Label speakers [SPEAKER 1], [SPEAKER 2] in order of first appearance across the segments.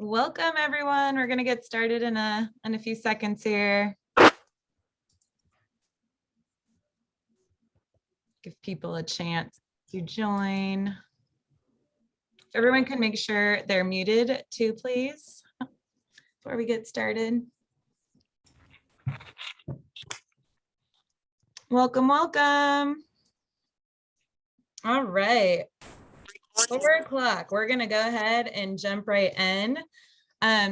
[SPEAKER 1] Welcome everyone. We're going to get started in a few seconds here. Give people a chance to join. If everyone can make sure they're muted too, please, before we get started. Welcome, welcome. All right. 4 o'clock. We're going to go ahead and jump right in.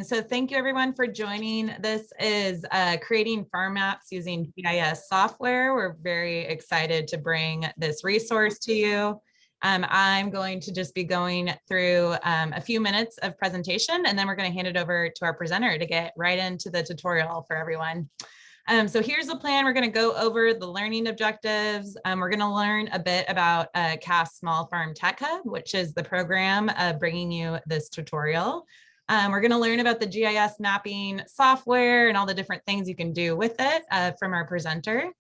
[SPEAKER 1] So thank you everyone for joining. This is creating farm maps using GIS software. We're very excited to bring this resource to you. I'm going to just be going through a few minutes of presentation, and then we're going to hand it over to our presenter to get right into the tutorial for everyone. So here's the plan. We're going to go over the learning objectives. We're going to learn a bit about CAFF Small Farm Tech Hub, which is the program bringing you this tutorial. We're going to learn about the GIS mapping software and all the different things you can do with it from our presenter.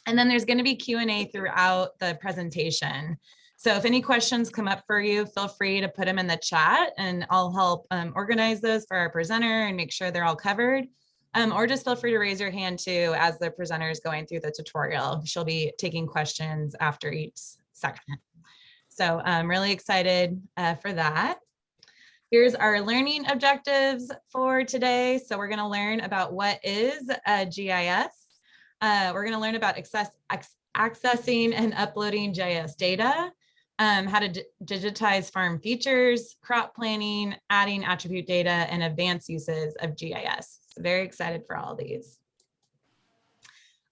[SPEAKER 1] And then there's going to be Q&A throughout the presentation. So if any questions come up for you, feel free to put them in the chat and I'll help organize those for our presenter and make sure they're all covered. Or just feel free to raise your hand too as the presenter is going through the tutorial. She'll be taking questions after each section. So I'm really excited for that. Here's our learning objectives for today. So we're going to learn about what is GIS. We're going to learn about accessing and uploading GIS data, how to digitize farm features, crop planning, adding attribute data, and advanced uses of GIS. So very excited for all these.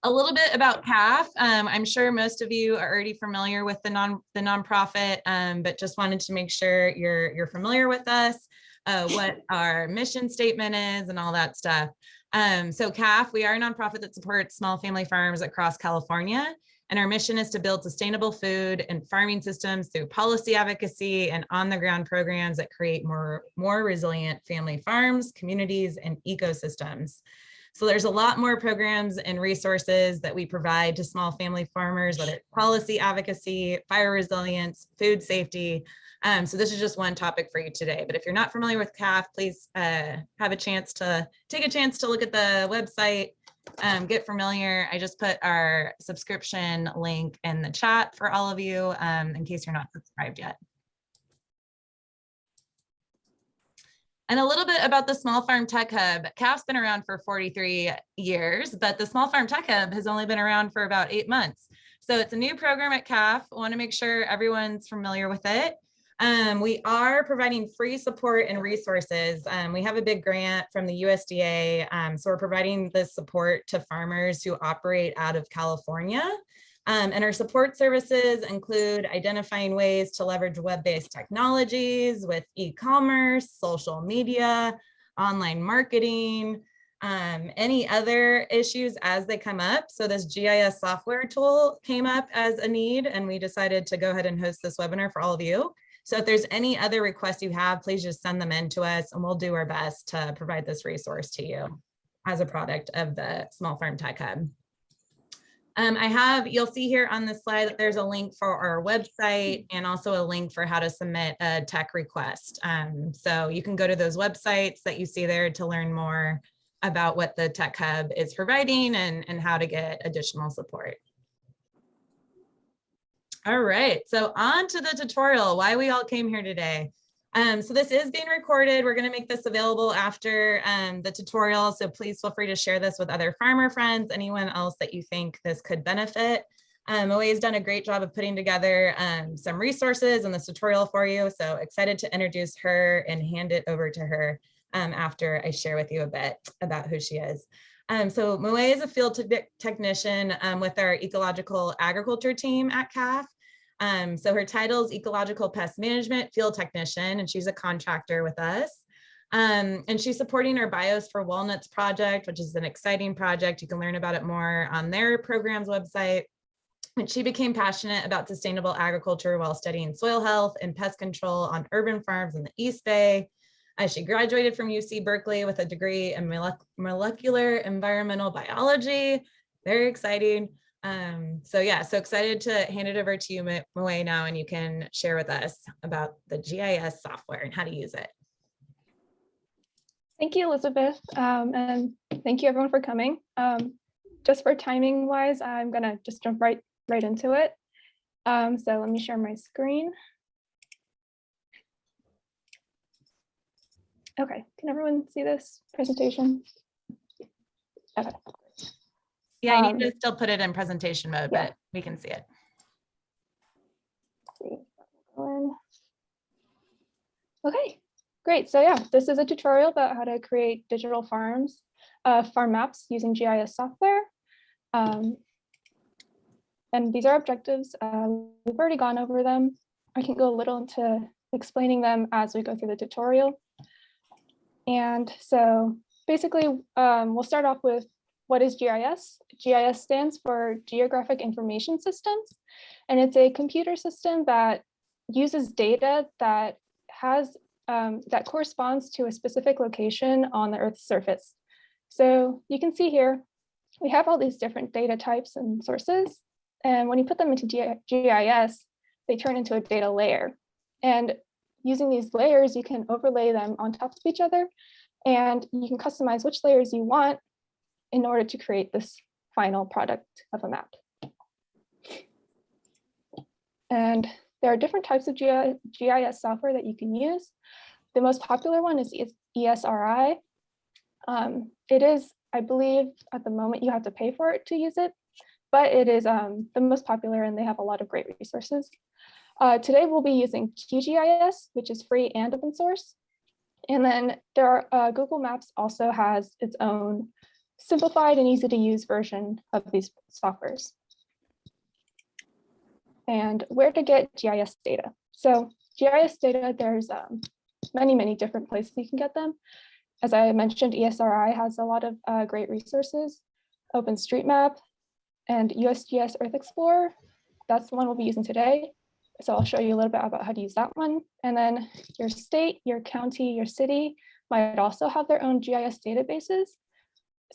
[SPEAKER 1] A little bit about CAFF. I'm sure most of you are already familiar with the nonprofit, but just wanted to make sure you're familiar with us, what our mission statement is and all that stuff. So CAFF, we are a nonprofit that supports small family farms across California. And our mission is to build sustainable food and farming systems through policy advocacy and on-the-ground programs that create more resilient family farms, communities, and ecosystems. So there's a lot more programs and resources that we provide to small family farmers, whether it's policy advocacy, fire resilience, food safety. So this is just one topic for you today. But if you're not familiar with CAFF, please take a chance to look at the website, get familiar. I just put our subscription link in the chat for all of you in case you're not subscribed yet. And a little bit about the Small Farm Tech Hub. CAFF's been around for 43 years, but the Small Farm Tech Hub has only been around for about 8 months. So it's a new program at CAFF. I want to make sure everyone's familiar with it. We are providing free support and resources. We have a big grant from the USDA. So we're providing this support to farmers who operate out of California. And our support services include identifying ways to leverage web-based technologies with e-commerce, social media, online marketing, any other issues as they come up. So this GIS software tool came up as a need, and we decided to go ahead and host this webinar for all of you. So if there's any other requests you have, please just send them in to us and we'll do our best to provide this resource to you as a product of the Small Farm Tech Hub. You'll see here on this slide that there's a link for our website and also a link for how to submit a tech request. So you can go to those websites that you see there to learn more about what the Tech Hub is providing and how to get additional support. All right, so on to the tutorial, why we all came here today. So this is being recorded. We're going to make this available after the tutorial. So please feel free to share this with other farmer friends, anyone else that you think this could benefit. Moe has done a great job of putting together some resources in this tutorial for you. So excited to introduce her and hand it over to her after I share with you a bit about who she is. So Moe is a field technician with our ecological agriculture team at CAFF. So her title is Ecological Pest Management Field Technician, and she's a contractor with us. And she's supporting our Bios for Walnuts project, which is an exciting project. You can learn about it more on their program's website. And she became passionate about sustainable agriculture while studying soil health and pest control on urban farms in the East Bay. She graduated from UC Berkeley with a degree in molecular environmental biology. Very exciting. So excited to hand it over to you, Moe, now, and you can share with us about the GIS software and how to use it.
[SPEAKER 2] Thank you, Elizabeth, and thank you everyone for coming. Just for timing wise, I'm gonna just jump right into it. So let me share my screen. Okay, can everyone see this presentation? Okay.
[SPEAKER 1] Yeah, I need to still put it in presentation mode,
[SPEAKER 2] yeah.
[SPEAKER 1] but we can see it.
[SPEAKER 2] Okay, great. So yeah, this is a tutorial about how to create digital farm maps using GIS software. And these are objectives. We've already gone over them. I can go a little into explaining them as we go through the tutorial. And so basically, we'll start off with what is GIS? GIS stands for Geographic Information Systems, and it's a computer system that uses data that has that corresponds to a specific location on the Earth's surface. So you can see here, we have all these different data types and sources, and when you put them into GIS, they turn into a data layer. And using these layers, you can overlay them on top of each other, and you can customize which layers you want in order to create this final product of a map. And there are different types of GIS software that you can use. The most popular one is ESRI. It is, I believe, at the moment you have to pay for it to use it, but it is the most popular and they have a lot of great resources. Today we'll be using QGIS, which is free and open source. And then there are, Google Maps also has its own simplified and easy to use version of these softwares. And where to get GIS data. So GIS data, there's many different places you can get them. As I mentioned, ESRI has a lot of great resources. OpenStreetMap and USGS Earth Explorer, that's the one we'll be using today. So I'll show you a little bit about how to use that one. And then your state, your county, your city might also have their own GIS databases.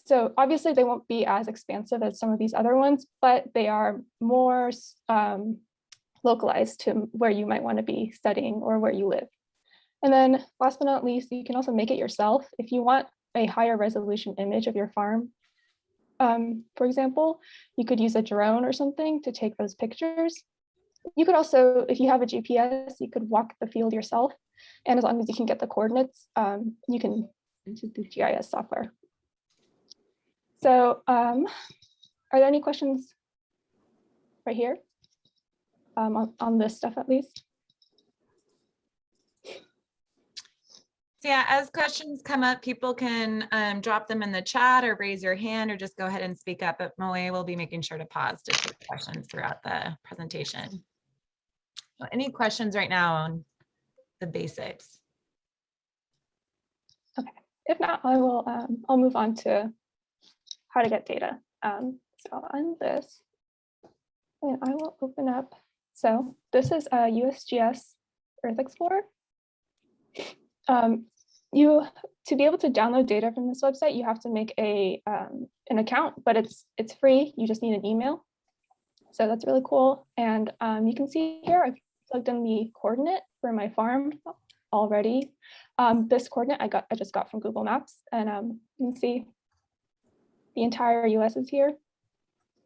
[SPEAKER 2] So obviously they won't be as expansive as some of these other ones, but they are more localized to where you might want to be studying or where you live. And then last but not least, you can also make it yourself. If you want a higher resolution image of your farm, for example, you could use a drone or something to take those pictures. You could also, if you have a GPS, you could walk the field yourself. And as long as you can get the coordinates, you can into the GIS software. So are there any questions right here on this stuff at least?
[SPEAKER 1] Yeah, as questions come up, people can drop them in the chat or raise your hand or just go ahead and speak up. But Moe will be making sure to pause to take questions throughout the presentation. So any questions right now on the basics?
[SPEAKER 2] Okay, if not, I will. I'll move on to how to get data. So I'll end this, and I will open up. So this is a USGS Earth Explorer. To be able to download data from this website, you have to make a an account, but it's free. You just need an email. So that's really cool. And you can see here, I've plugged in the coordinate for my farm already. This coordinate I just got from Google Maps, and you can see the entire US is here.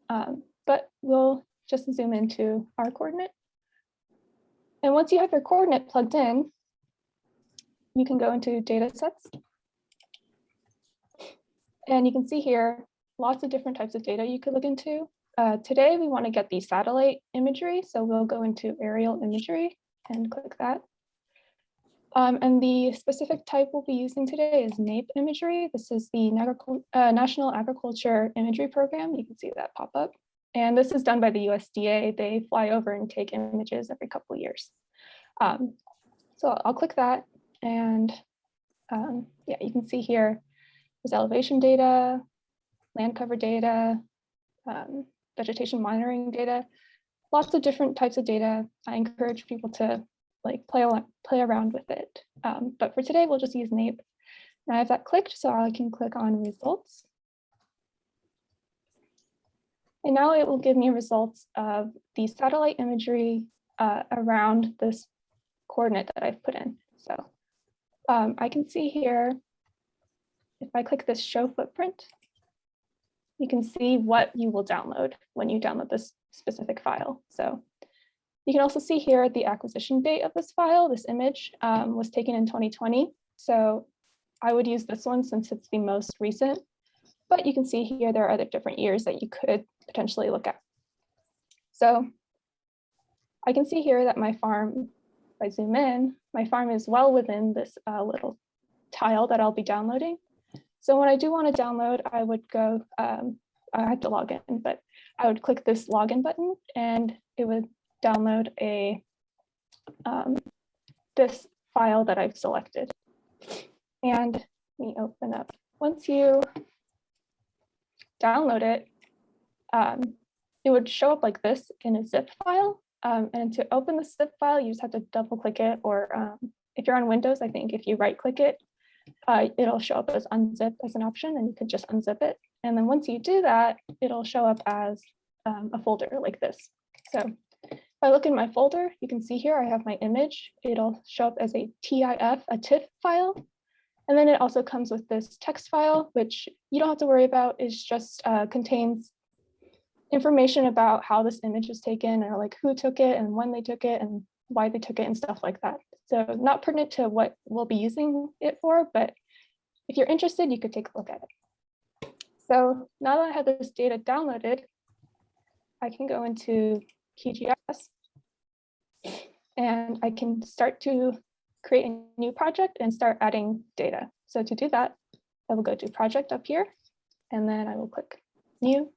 [SPEAKER 2] But we'll just zoom into our coordinate. And once you have your coordinate plugged in, you can go into data sets. And you can see here, lots of different types of data you could look into. Today, we want to get the satellite imagery. So we'll go into aerial imagery and click that. And the specific type we'll be using today is NAIP imagery. This is the National Agriculture Imagery Program. You can see that pop up. And this is done by the USDA. They fly over and take images every couple of years. So I'll click that. And yeah, you can see here, there's elevation data, land cover data, vegetation monitoring data, lots of different types of data. I encourage people to play around with it. But for today, we'll just use NAIP. And I have that clicked, so I can click on results. And now it will give me results of the satellite imagery around this coordinate that I've put in. So I can see here if I click this show footprint, you can see what you will download when you download this specific file. So you can also see here the acquisition date of this file. This image was taken in 2020. So I would use this one since it's the most recent, but you can see here there are other different years that you could potentially look at. So I can see here that my farm, if I zoom in, my farm is well within this little tile that I'll be downloading. So when I do want to download, I would go, I have to log in, but I would click this login button and it would download a this file that I've selected. And let me open up. Once you download it, it would show up like this in a zip file. And to open the zip file, you just have to double click it, or if you're on Windows, I think if you right click it, it'll show up as unzip as an option, and you could just unzip it. And then once you do that, it'll show up as a folder like this. So if I look in my folder, you can see here I have my image. It'll show up as a TIF, a TIFF file. And then it also comes with this text file, which you don't have to worry about. It just contains information about how this image was taken, or like who took it and when they took it and why they took it and stuff like that. So not pertinent to what we'll be using it for, but if you're interested, you could take a look at it. So now that I have this data downloaded, I can go into QGIS and I can start to create a new project and start adding data. So to do that, I will go to project up here, and then I will click new.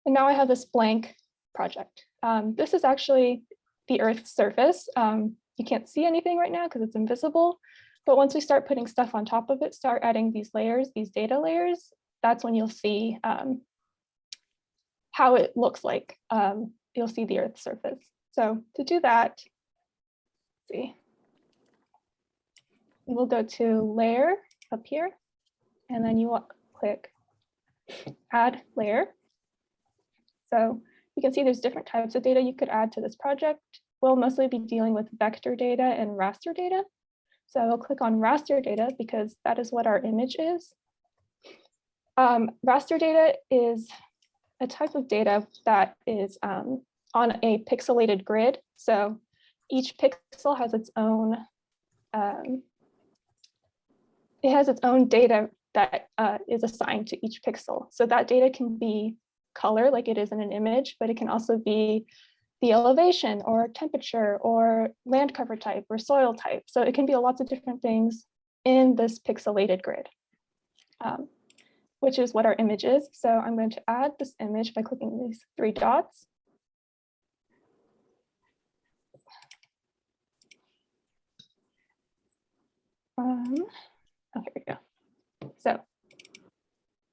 [SPEAKER 2] And now I have this blank project. This is actually the Earth's surface. You can't see anything right now because it's invisible. But once we start putting stuff on top of it, start adding these layers, these data layers, that's when you'll see how it looks like. You'll see the Earth's surface. So to do that, let's see. We'll go to layer up here, and then you will click add layer. So you can see there's different types of data you could add to this project. We'll mostly be dealing with vector data and raster data. So I'll click on raster data because that is what our image is. Raster data is a type of data that is on a pixelated grid. So each pixel has its own, data that is assigned to each pixel. So that data can be color like it is in an image, but it can also be the elevation or temperature or land cover type or soil type. So it can be lots of different things in this pixelated grid, which is what our image is. So I'm going to add this image by clicking these three dots. Oh, here we go. So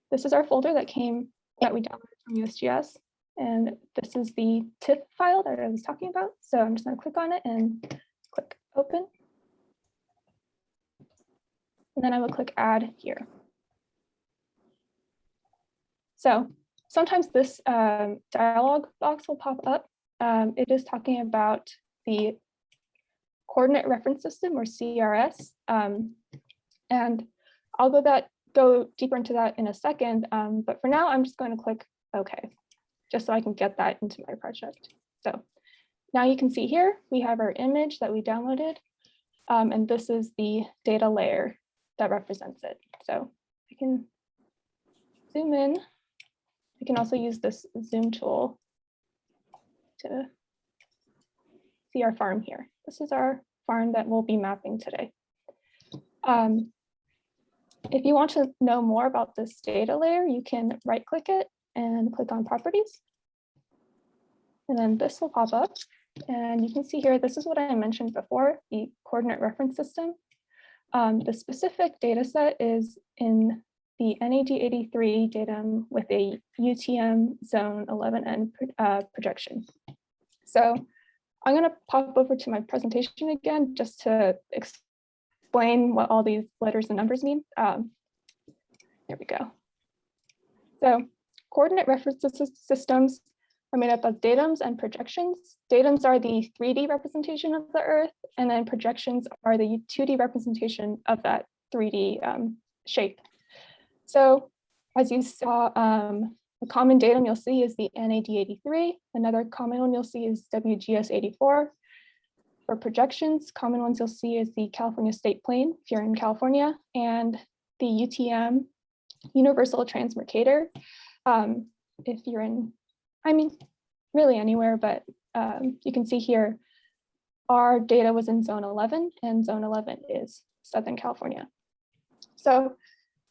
[SPEAKER 2] this is our folder that we downloaded from USGS. And this is the TIFF file that I was talking about. So I'm just going to click on it and click open. And then I will click add here. So sometimes this dialog box will pop up. It is talking about the coordinate reference system, or CRS. And I'll go deeper into that in a second. But for now, I'm just going to click OK, just so I can get that into my project. So now you can see here, we have our image that we downloaded. And this is the data layer that represents it. So I can zoom in. I can also use this zoom tool to see our farm here. This is our farm that we'll be mapping today. If you want to know more about this data layer, you can right click it and click on properties. And then this will pop up. And you can see here, this is what I mentioned before, the coordinate reference system. The specific data set is in the NAD83 datum with a UTM zone 11N projection. So I'm going to pop over to my presentation again just to explain what all these letters and numbers mean. There we go. So coordinate reference systems are made up of datums and projections. Datums are the 3D representation of the Earth, and then projections are the 2D representation of that 3D shape. So as you saw, a common datum you'll see is the NAD83. Another common one you'll see is WGS84. For projections, common ones you'll see is the California State Plane, if you're in California, and the UTM, Universal Transmercator, if you're in, I mean, really anywhere, but you can see here, our data was in zone 11, and zone 11 is Southern California. So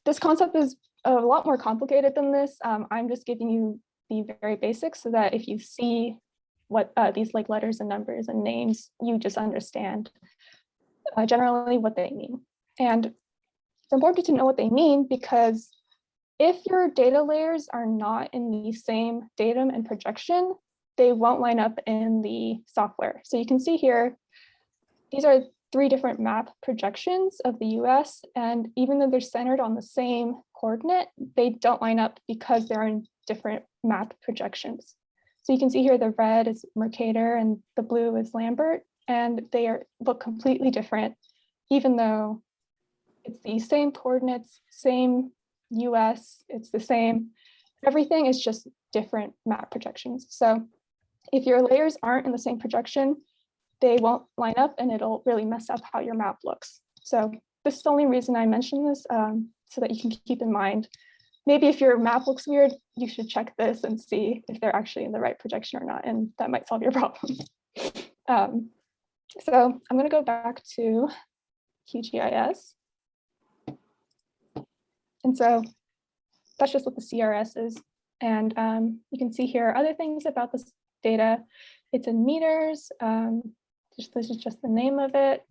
[SPEAKER 2] this concept is a lot more complicated than this. I'm just giving you the very basics so that if you see what these like letters and numbers and names, you just understand generally what they mean. And it's important to know what they mean because if your data layers are not in the same datum and projection, they won't line up in the software. So you can see here, these are 3 different map projections of the US. And even though they're centered on the same coordinate, they don't line up because they're in different map projections. So you can see here, the red is Mercator and the blue is Lambert, and they look completely different, even though it's the same coordinates, same US, it's the same, everything is just different map projections. So if your layers aren't in the same projection, they won't line up and it'll really mess up how your map looks. So this is the only reason I mention this, so that you can keep in mind, maybe if your map looks weird, you should check this and see if they're actually in the right projection or not, and that might solve your problem. So I'm going to go back to QGIS. And so that's just what the CRS is. And you can see here other things about this data. It's in meters. This is just the name of it.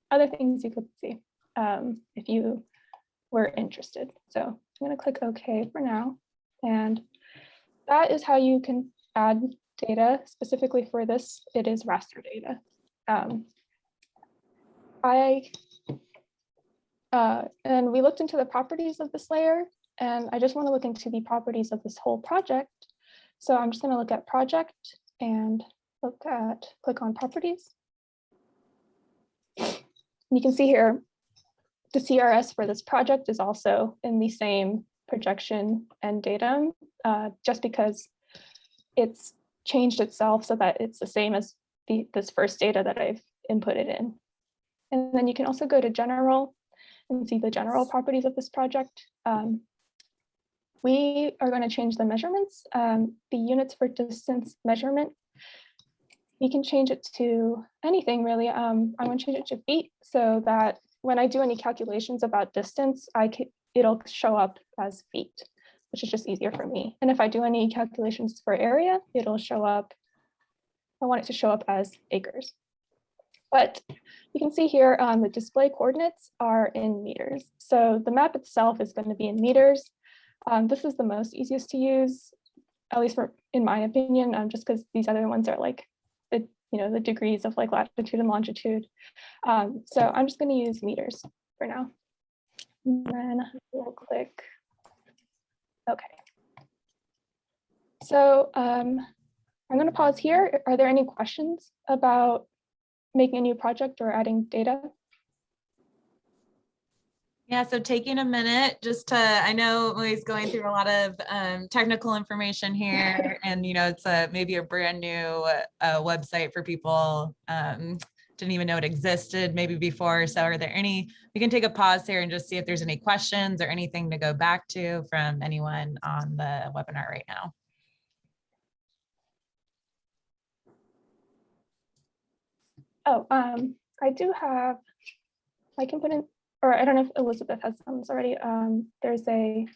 [SPEAKER 2] Other things you could see if you were interested. So I'm going to click OK for now. And that is how you can add data specifically for this. It is raster data. And we looked into the properties of this layer, and I just want to look into the properties of this whole project. So I'm just going to look at project and click on properties. And you can see here, the CRS for this project is also in the same projection and datum, just because it's changed itself so that it's the same as this first data that I've inputted in. And then you can also go to general and see the general properties of this project. We are going to change the measurements, the units for distance measurement. We can change it to anything really. I'm going to change it to feet so that when I do any calculations about distance, it'll show up as feet, which is just easier for me. And if I do any calculations for area, it'll show up, I want it to show up as acres. But you can see here, the display coordinates are in meters. So the map itself is going to be in meters. This is the most easiest to use, at least in my opinion, just because these other ones are like the degrees of like latitude and longitude. So I'm just going to use meters for now. And then we'll click OK. So I'm going to pause here. Are there any questions about making a new project or adding data?
[SPEAKER 1] Yeah, so taking a minute just to, I know Louis going through a lot of technical information here, and it's maybe a brand new website for people didn't even know it existed maybe before. So are there we can take a pause here and just see if there's any questions or anything to go back to from anyone on the webinar right now.
[SPEAKER 2] Oh, I do have, I can put in, or I don't know if Elizabeth has some already. There's a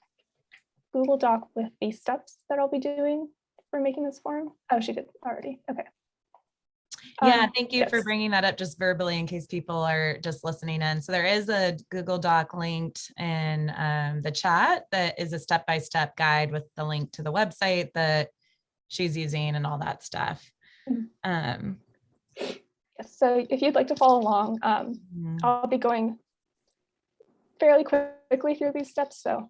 [SPEAKER 2] Google Doc with the steps that I'll be doing for making this form. Oh, she did already. Okay.
[SPEAKER 1] Yeah, thank you for bringing that up just verbally in case people are just listening in. So there is a Google Doc linked in the chat that is a step-by-step guide with the link to the website that she's using and all that stuff.
[SPEAKER 2] Yes, so if you'd like to follow along, I'll be going fairly quickly through these steps. So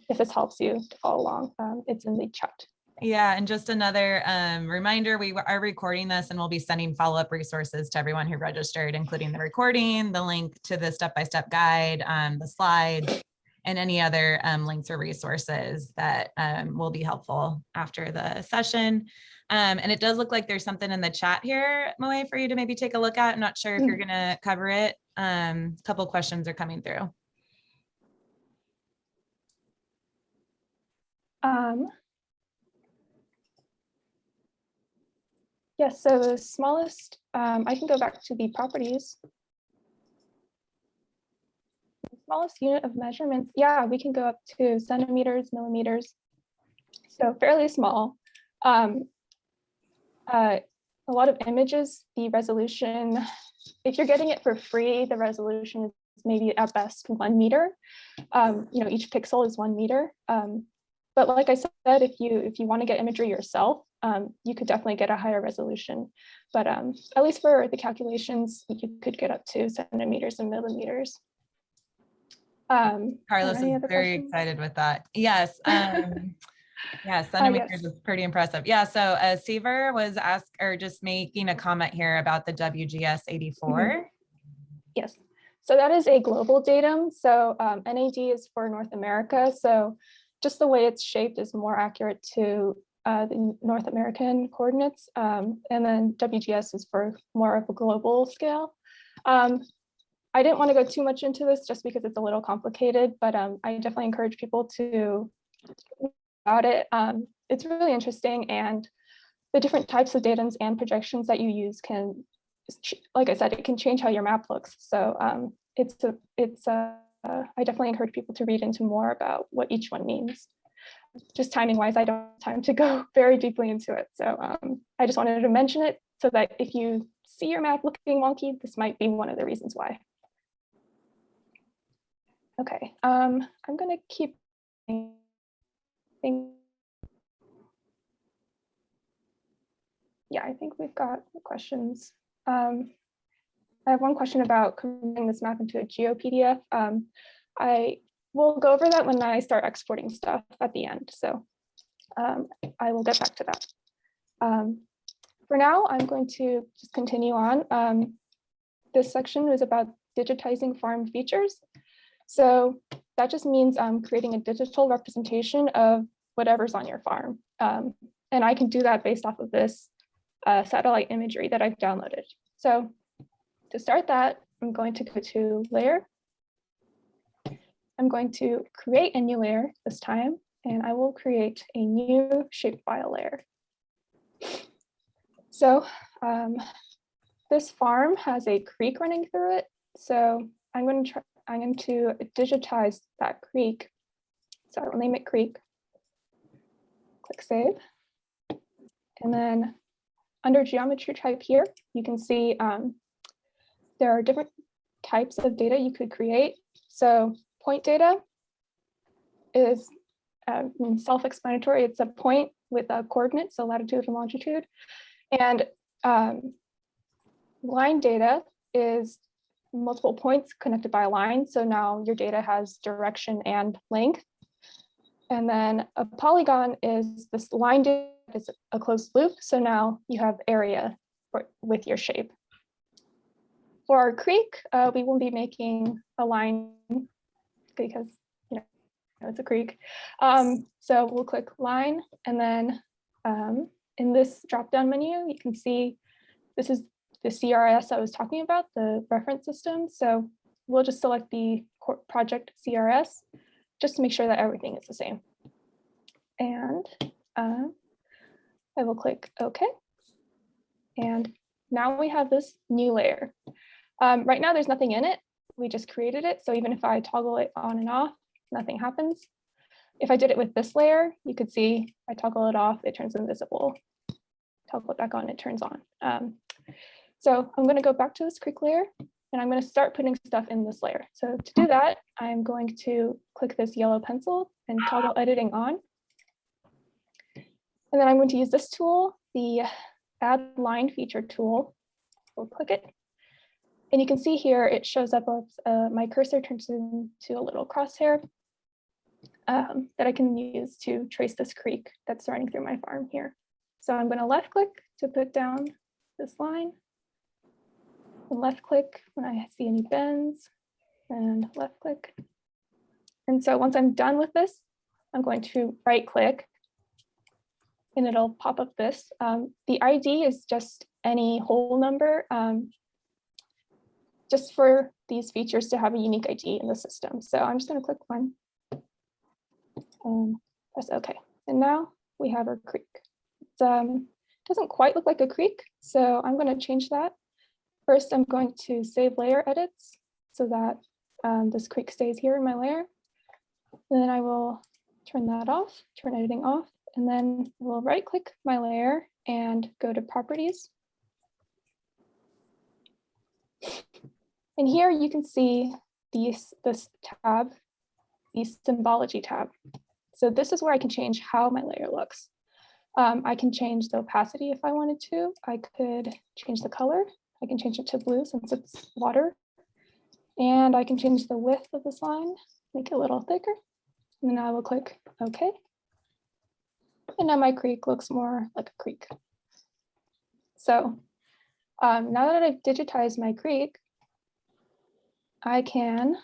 [SPEAKER 2] if this helps you to follow along, it's in the chat.
[SPEAKER 1] Yeah, and just another reminder, we are recording this and we'll be sending follow-up resources to everyone who registered, including the recording, the link to the step-by-step guide, the slides, and any other links or resources that will be helpful after the session. And it does look like there's something in the chat here, Moe, for you to maybe take a look at. I'm not sure if you're going to cover it. A couple questions are coming through.
[SPEAKER 2] Yes, so the smallest, I can go back to the properties. The smallest unit of measurements, yeah, we can go up to centimeters, millimeters, so fairly small. A lot of images, the resolution, if you're getting it for free, the resolution is maybe at best 1 meter. Each pixel is 1 meter. But like I said, if you want to get imagery yourself, you could definitely get a higher resolution. But at least for the calculations, you could get up to centimeters and millimeters.
[SPEAKER 1] Carlos is very excited with that. Yes. Yeah, centimeters is pretty impressive. Yeah, so Seaver was just making a comment here about the WGS 84.
[SPEAKER 2] Yes, so that is a global datum. So NAD is for North America. So just the way it's shaped is more accurate to the North American coordinates. And then WGS is for more of a global scale. I didn't want to go too much into this just because it's a little complicated, but I definitely encourage people to read about it. It's really interesting, and the different types of datums and projections that you use can, like I said, it can change how your map looks. So I definitely encourage people to read into more about what each one means. Just timing wise, I don't have time to go very deeply into it. So I just wanted to mention it so that if you see your map looking wonky, this might be one of the reasons why. Okay, I'm going to keep. Yeah, I think we've got questions. I have one question about converting this map into a GeoPDF. I will go over that when I start exporting stuff at the end. So I will get back to that. For now, I'm going to just continue on. This section is about digitizing farm features. So that just means creating a digital representation of whatever's on your farm. And I can do that based off of this satellite imagery that I've downloaded. So to start that, I'm going to go to layer. I'm going to create a new layer this time, and I will create a new shapefile layer. So this farm has a creek running through it. So I'm going to digitize that creek. So I'll name it creek. Click save. And then under geometry type here, you can see there are different types of data you could create. So point data is self-explanatory. It's a point with a coordinate, so latitude and longitude. And line data is multiple points connected by a line. So now your data has direction and length. And then a polygon is this line data is a closed loop. So now you have area with your shape. For our creek, we will be making a line because it's a creek. So we'll click line, and then in this drop-down menu, you can see this is the CRS I was talking about, the reference system. So we'll just select the project CRS just to make sure that everything is the same. And I will click OK. And now we have this new layer. Right now, there's nothing in it. We just created it. So even if I toggle it on and off, nothing happens. If I did it with this layer, you could see I toggle it off, it turns invisible. Toggle it back on, it turns on. So I'm going to go back to this creek layer, and I'm going to start putting stuff in this layer. So to do that, I'm going to click this yellow pencil and toggle editing on. And then I'm going to use this tool, the add line feature tool. We'll click it. And you can see here, it shows up as my cursor turns into a little crosshair that I can use to trace this creek that's running through my farm here. So I'm going to left click to put down this line, and left click when I see any bends, and left click. And so once I'm done with this, I'm going to right click and it'll pop up this. The ID is just any whole number, just for these features to have a unique ID in the system. So I'm just going to click one and press OK. And now we have our creek. It doesn't quite look like a creek, so I'm going to change that. First, I'm going to save layer edits so that this creek stays here in my layer. And then I will turn that off, turn editing off, and then I will right click my layer and go to properties. And here you can see this tab, the symbology tab. So this is where I can change how my layer looks. I can change the opacity if I wanted to. I could change the color. I can change it to blue since it's water. And I can change the width of this line, make it a little thicker. And then I will click OK. And now my creek looks more like a creek. So now that I've digitized my creek, I can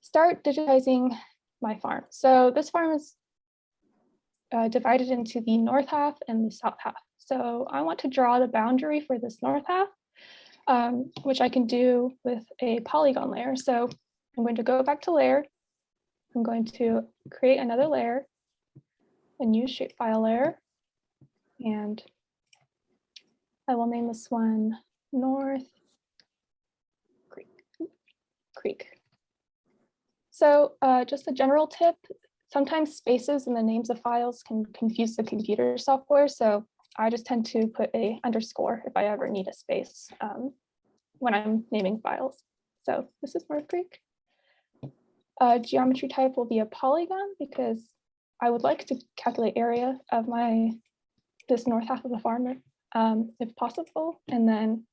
[SPEAKER 2] start digitizing my farm. So this farm is divided into the north half and the south half. So I want to draw the boundary for this north half, which I can do with a polygon layer. So I'm going to go back to layer. I'm going to create another layer, a new shapefile layer, and I will name this one North Creek. So just a general tip, sometimes spaces in the names of files can confuse the computer software. So I just tend to put a underscore if I ever need a space when I'm naming files. So this is North Creek. Geometry type will be a polygon because I would like to calculate area of this north half of the farm if possible. And then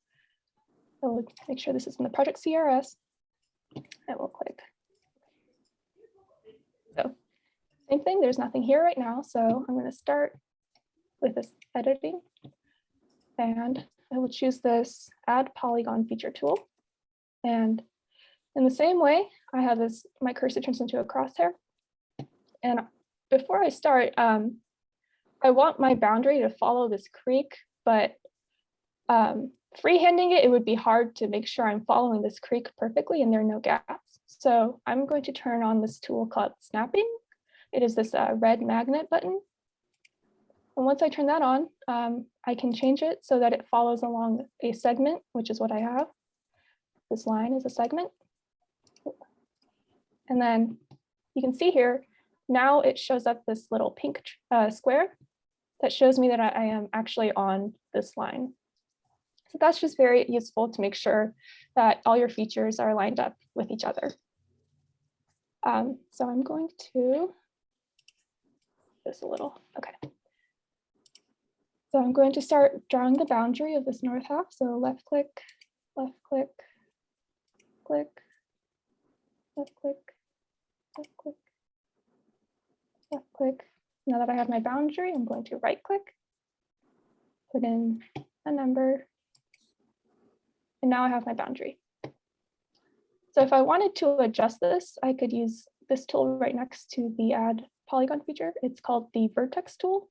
[SPEAKER 2] I will make sure this is in the project CRS. I will click. So same thing, there's nothing here right now. So I'm going to start with this editing. And I will choose this add polygon feature tool. And in the same way, I have this, my cursor turns into a crosshair. And before I start, I want my boundary to follow this creek, but freehanding it would be hard to make sure I'm following this creek perfectly and there are no gaps. So I'm going to turn on this tool called snapping. It is this red magnet button. And once I turn that on, I can change it so that it follows along a segment, which is what I have. This line is a segment. And then you can see here, now it shows up this little pink square that shows me that I am actually on this line. So that's just very useful to make sure that all your features are lined up with each other. So I'm going to this a little, okay. So I'm going to start drawing the boundary of this north half. So left click, click, click, left click, left click, left click. Now that I have my boundary, I'm going to right click, put in a number, and now I have my boundary. So if I wanted to adjust this, I could use this tool right next to the add polygon feature. It's called the vertex tool.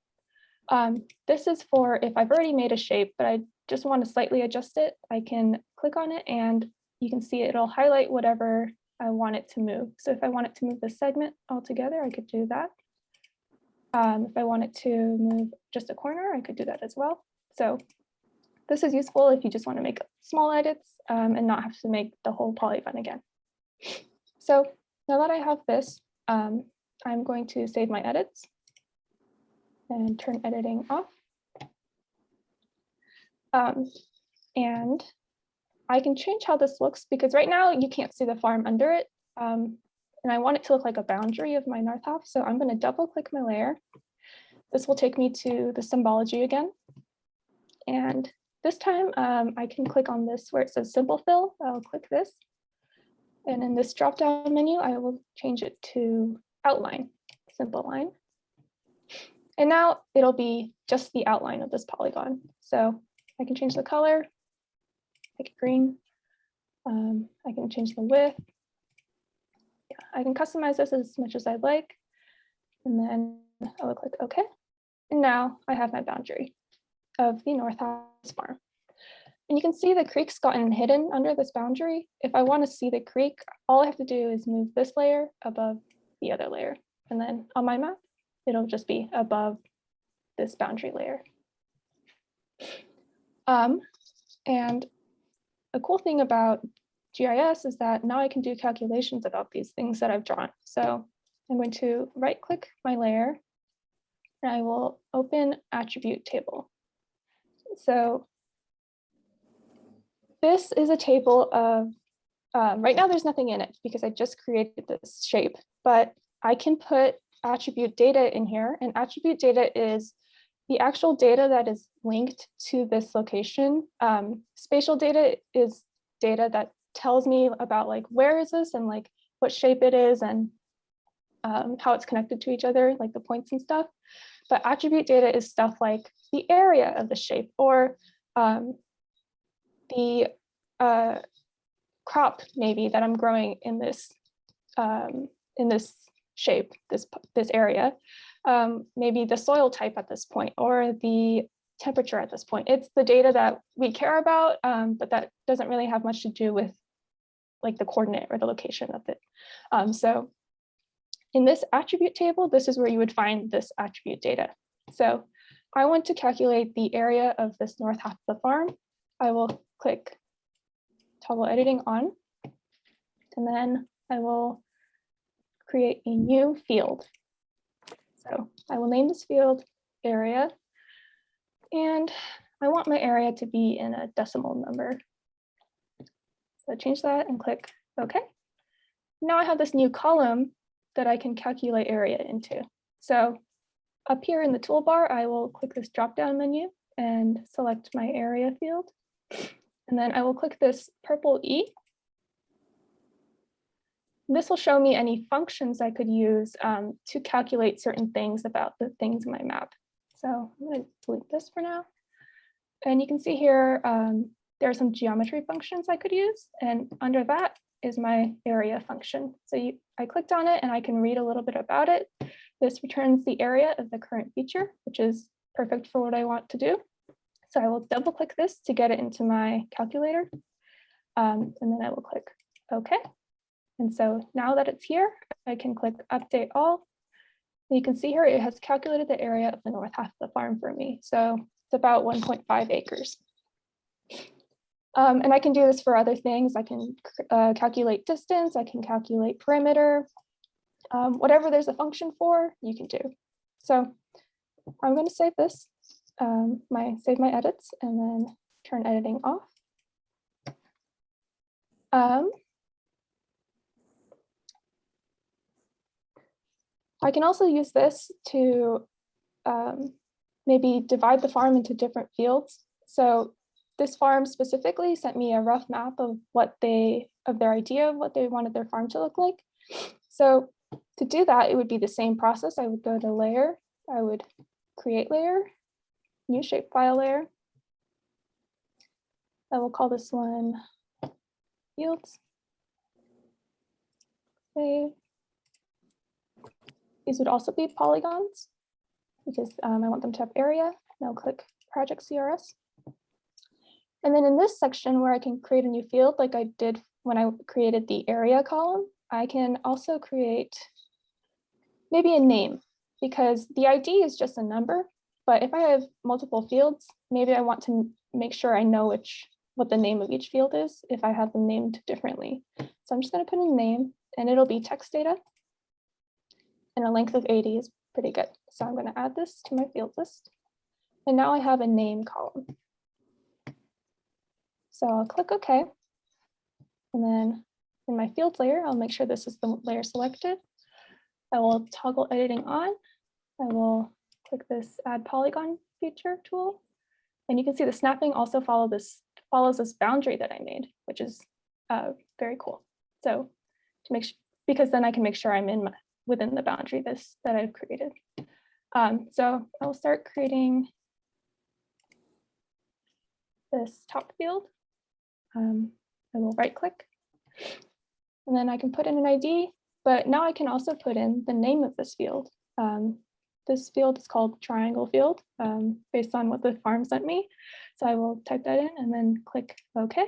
[SPEAKER 2] This is for if I've already made a shape, but I just want to slightly adjust it, I can click on it and you can see it'll highlight whatever I want it to move. So if I want it to move the segment altogether, I could do that. If I wanted to move just a corner, I could do that as well. So this is useful if you just want to make small edits and not have to make the whole polygon again. So now that I have this, I'm going to save my edits and turn editing off. And I can change how this looks because right now you can't see the farm under it. And I want it to look like a boundary of my north half. So I'm going to double click my layer. This will take me to the symbology again. And this time I can click on this where it says simple fill. I'll click this. And in this drop down menu, I will change it to outline, simple line. And now it'll be just the outline of this polygon. So I can change the color, make it green. I can change the width. I can customize this as much as I'd like. And then I will click OK. And now I have my boundary of the North House farm. And you can see the creek's gotten hidden under this boundary. If I want to see the creek, all I have to do is move this layer above the other layer. And then on my map, it'll just be above this boundary layer. And a cool thing about GIS is that now I can do calculations about these things that I've drawn. So I'm going to right click my layer and I will open attribute table. So this is a table of, right now there's nothing in it because I just created this shape, but I can put attribute data in here, and attribute data is the actual data that is linked to this location. Spatial data is data that tells me about like, where is this and like what shape it is and how it's connected to each other, like the points and stuff. But attribute data is stuff like the area of the shape or the crop maybe that I'm growing in this shape, this area. Maybe the soil type at this point or the temperature at this point. It's the data that we care about, but that doesn't really have much to do with like the coordinate or the location of it. So in this attribute table, this is where you would find this attribute data. So I want to calculate the area of this north half of the farm. I will click toggle editing on, and then I will create a new field. So I will name this field area, and I want my area to be in a decimal number. So change that and click OK. Now I have this new column that I can calculate area into. So up here in the toolbar, I will click this drop-down menu and select my area field. And then I will click this purple E. This will show me any functions I could use to calculate certain things about the things in my map. So I'm going to delete this for now. And you can see here, there are some geometry functions I could use. And under that is my area function. So I clicked on it and I can read a little bit about it. This returns the area of the current feature, which is perfect for what I want to do. So I will double click this to get it into my calculator. And then I will click OK. And so now that it's here, I can click update all. And you can see here it has calculated the area of the north half of the farm for me. So it's about 1.5 acres. And I can do this for other things. I can calculate distance, I can calculate perimeter, whatever there's a function for, you can do. So I'm going to save this, save my edits, and then turn editing off. I can also use this to maybe divide the farm into different fields. So this farm specifically sent me a rough map of their idea of what they wanted their farm to look like. So to do that, it would be the same process. I would go to layer, I would create layer, new shapefile layer. I will call this one fields. Save. These would also be polygons because I want them to have area. Now click project CRS. And then in this section where I can create a new field like I did when I created the area column, I can also create maybe a name because the ID is just a number. But if I have multiple fields, maybe I want to make sure I know what the name of each field is if I have them named differently. So I'm just going to put in a name and it'll be text data. And a length of 80 is pretty good. So I'm going to add this to my field list. And now I have a name column. So I'll click OK. And then in my fields layer, I'll make sure this is the layer selected. I will toggle editing on. I will click this add polygon feature tool. And you can see the snapping also follows this boundary that I made, which is very cool. So to make sure, because then I can make sure I'm within the boundary that I've created. So I'll start creating this top field. I will right click, and then I can put in an ID, But now I can also put in the name of this field. This field is called triangle field based on what the farm sent me. So I will type that in and then click OK.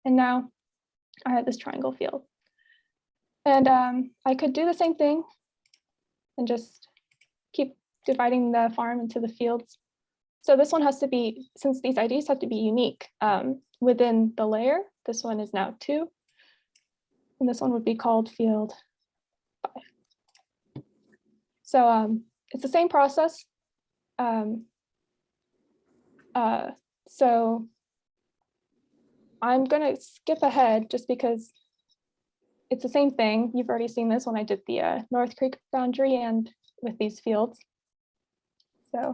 [SPEAKER 2] And now I have this triangle field. And I could do the same thing and just keep dividing the farm into the fields. So this one has to be, since these IDs have to be unique within the layer, this one is now 2. And this one would be called field 5. So it's the same process. So I'm going to skip ahead just because it's the same thing. You've already seen this when I did the North Creek boundary and with these fields. So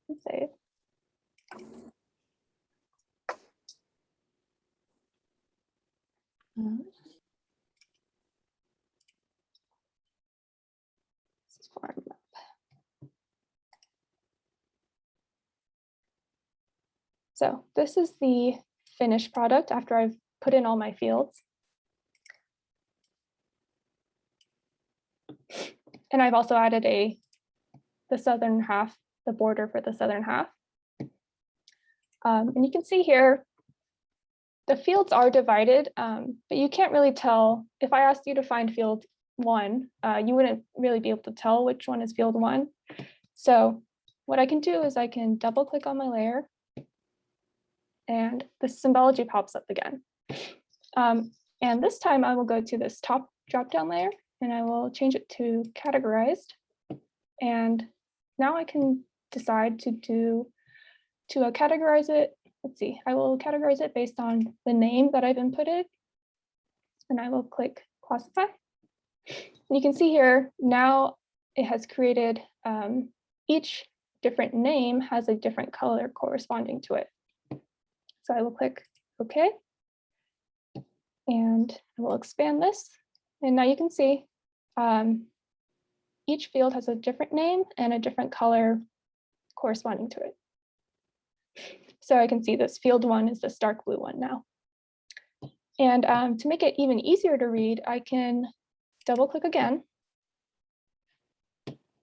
[SPEAKER 2] let's save. This is farm map. So this is the finished product after I've put in all my fields. And I've also added the southern half, the border for the southern half. And you can see here, the fields are divided, but you can't really tell. If I asked you to find field 1, you wouldn't really be able to tell which one is field 1. So what I can do is I can double click on my layer and the symbology pops up again. And this time I will go to this top drop-down layer and I will change it to categorized. And now I can decide to categorize it. Let's see, I will categorize it based on the name that I've inputted. And I will click classify. And you can see here, now it has created, each different name has a different color corresponding to it. So I will click OK. And I will expand this. And now you can see each field has a different name and a different color corresponding to it. So I can see this field 1 is this dark blue one now. And to make it even easier to read, I can double click again.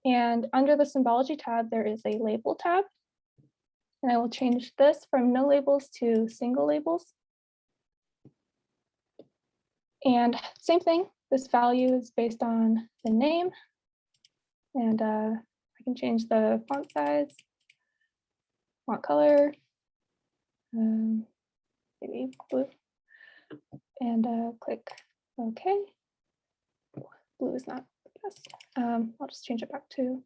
[SPEAKER 2] And under the symbology tab, there is a label tab. And I will change this from no labels to single labels. And same thing, this value is based on the name. And I can change the font size, font color, maybe blue, and click OK. Blue is not the best. I'll just change it back to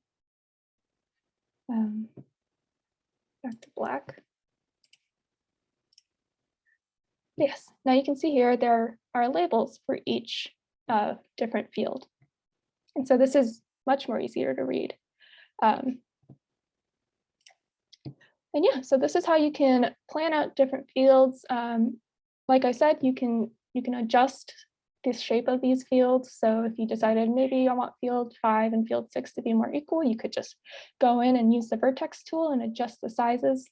[SPEAKER 2] black. Yes, now you can see here there are labels for each different field. And so this is much more easier to read. And yeah, so this is how you can plan out different fields. Like I said, you can adjust the shape of these fields. So if you decided maybe I want field 5 and field 6 to be more equal, you could just go in and use the vertex tool and adjust the sizes.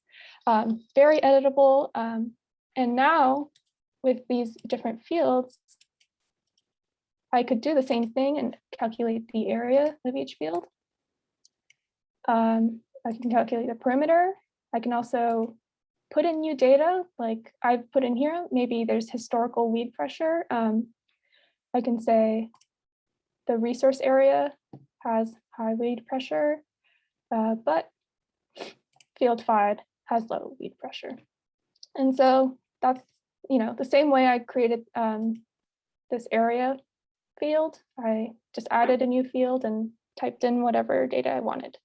[SPEAKER 2] Very editable. And now with these different fields, I could do the same thing and calculate the area of each field. I can calculate the perimeter. I can also put in new data, like I've put in here, maybe there's historical weed pressure. I can say the resource area has high weed pressure, but field 5 has low weed pressure. And so that's, the same way I created this area field. I just added a new field and typed in whatever data I wanted.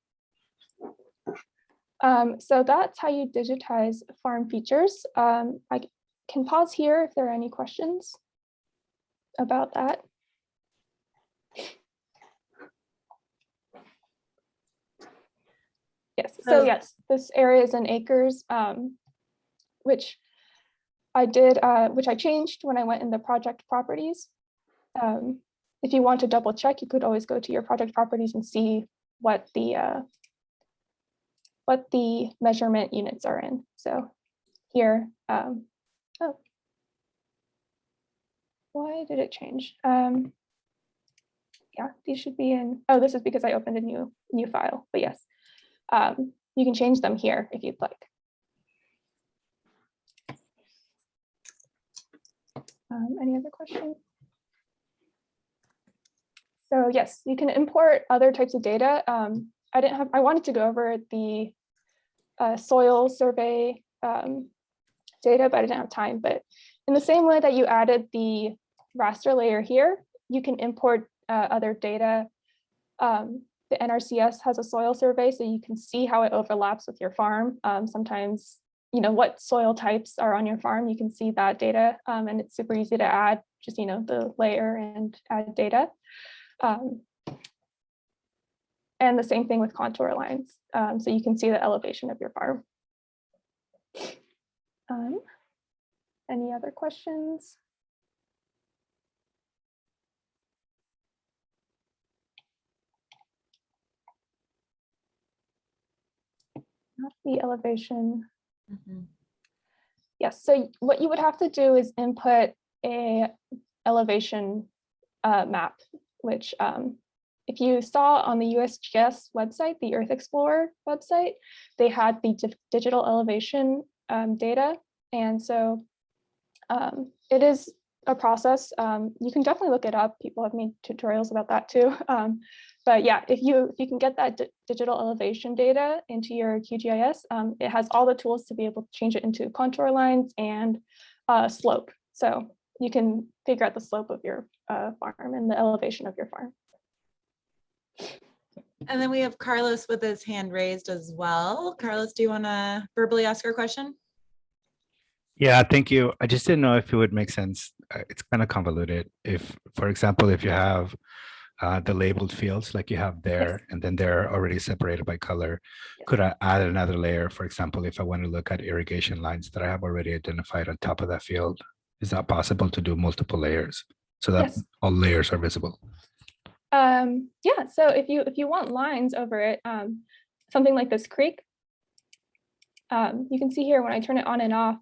[SPEAKER 2] So that's how you digitize farm features. I can pause here if there are any questions about that. Yes, so yes, this area is in acres, which I did, which I changed when I went in the project properties. If you want to double check, you could always go to your project properties and see what the measurement units are in. So here, oh, why did it change? Yeah, these should be in, oh, this is because I opened a new file, but yes, you can change them here if you'd like. Any other questions? So yes, you can import other types of data. I wanted to go over the soil survey data, but I didn't have time. But in the same way that you added the raster layer here, you can import other data. The NRCS has a soil survey, so you can see how it overlaps with your farm. Sometimes, what soil types are on your farm, you can see that data, and it's super easy to add just, the layer and add data. And the same thing with contour lines. So you can see the elevation of your farm. Any other questions? Not the elevation.
[SPEAKER 1] Mm-hmm.
[SPEAKER 2] Yes, so what you would have to do is input a elevation map, which if you saw on the USGS website, the Earth Explorer website, they had the digital elevation data. And so it is a process. You can definitely look it up. People have made tutorials about that too. But yeah, if you can get that digital elevation data into your QGIS, it has all the tools to be able to change it into contour lines and slope. So you can figure out the slope of your farm and the elevation of your farm.
[SPEAKER 1] And then we have Carlos with his hand raised as well. Carlos, do you want to verbally ask your question?
[SPEAKER 3] Yeah, thank you. I just didn't know if it would make sense. It's kind of convoluted. If, for example, if you have the labeled fields like you have there, and then they're already separated by color, could I add another layer? For example, if I want to look at irrigation lines that I have already identified on top of that field, is that possible to do multiple layers so that all layers are visible?
[SPEAKER 2] Yeah, so if you want lines over it, something like this creek, you can see here when I turn it on and off,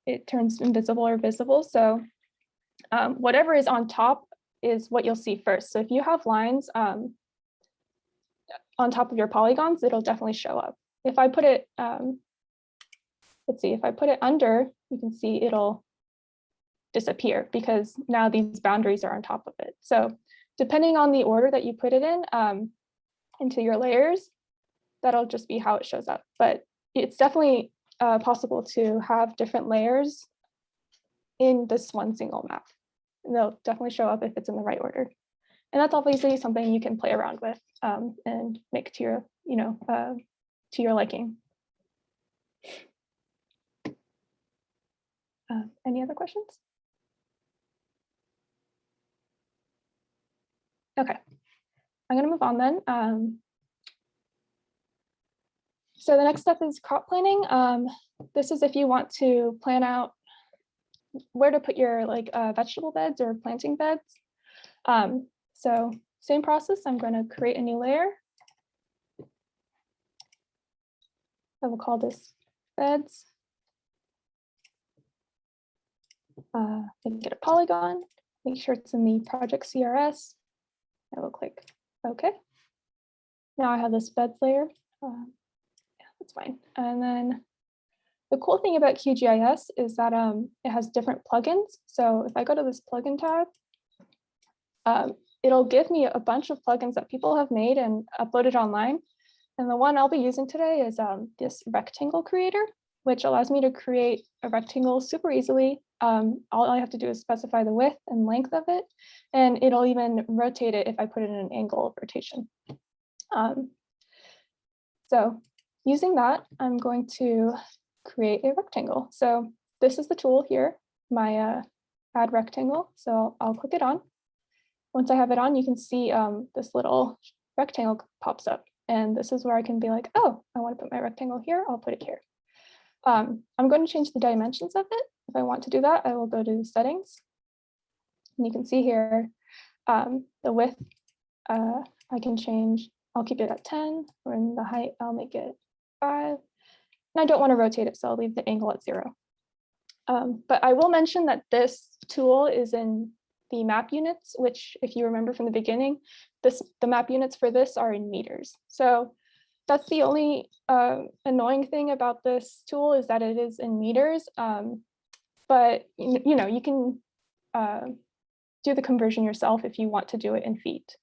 [SPEAKER 2] it turns invisible or visible. So whatever is on top is what you'll see first. So if you have lines on top of your polygons, it'll definitely show up. If I put it, let's see, if I put it under, you can see it'll disappear because now these boundaries are on top of it. So depending on the order that you put it in into your layers, that'll just be how it shows up. But it's definitely possible to have different layers in this one single map. And they'll definitely show up if it's in the right order. And that's obviously something you can play around with and make to your, to your liking. Any other questions? Okay, I'm going to move on then. So the next step is crop planning. This is if you want to plan out where to put your vegetable beds or planting beds. So same process, I'm going to create a new layer. I will call this beds. Make it a polygon, make sure it's in the project CRS. I will click OK. Now I have this beds layer. Yeah, that's fine. And then the cool thing about QGIS is that it has different plugins. So if I go to this plugin tab, it'll give me a bunch of plugins that people have made and uploaded online. And the one I'll be using today is this rectangle creator, which allows me to create a rectangle super easily. All I have to do is specify the width and length of it, and it'll even rotate it if I put it in an angle of rotation. So using that, I'm going to create a rectangle. So this is the tool here, my add rectangle. So I'll click it on. Once I have it on, you can see this little rectangle pops up. And this is where I can be like, oh, I want to put my rectangle here. I'll put it here. I'm going to change the dimensions of it. If I want to do that, I will go to settings. And you can see here the width, I can change. I'll keep it at 10, or in the height, I'll make it 5. And I don't want to rotate it, so I'll leave the angle at 0. But I will mention that this tool is in the map units, which if you remember from the beginning, the map units for this are in meters. So that's the only annoying thing about this tool is that it is in meters. But you can do the conversion yourself if you want to do it in feet.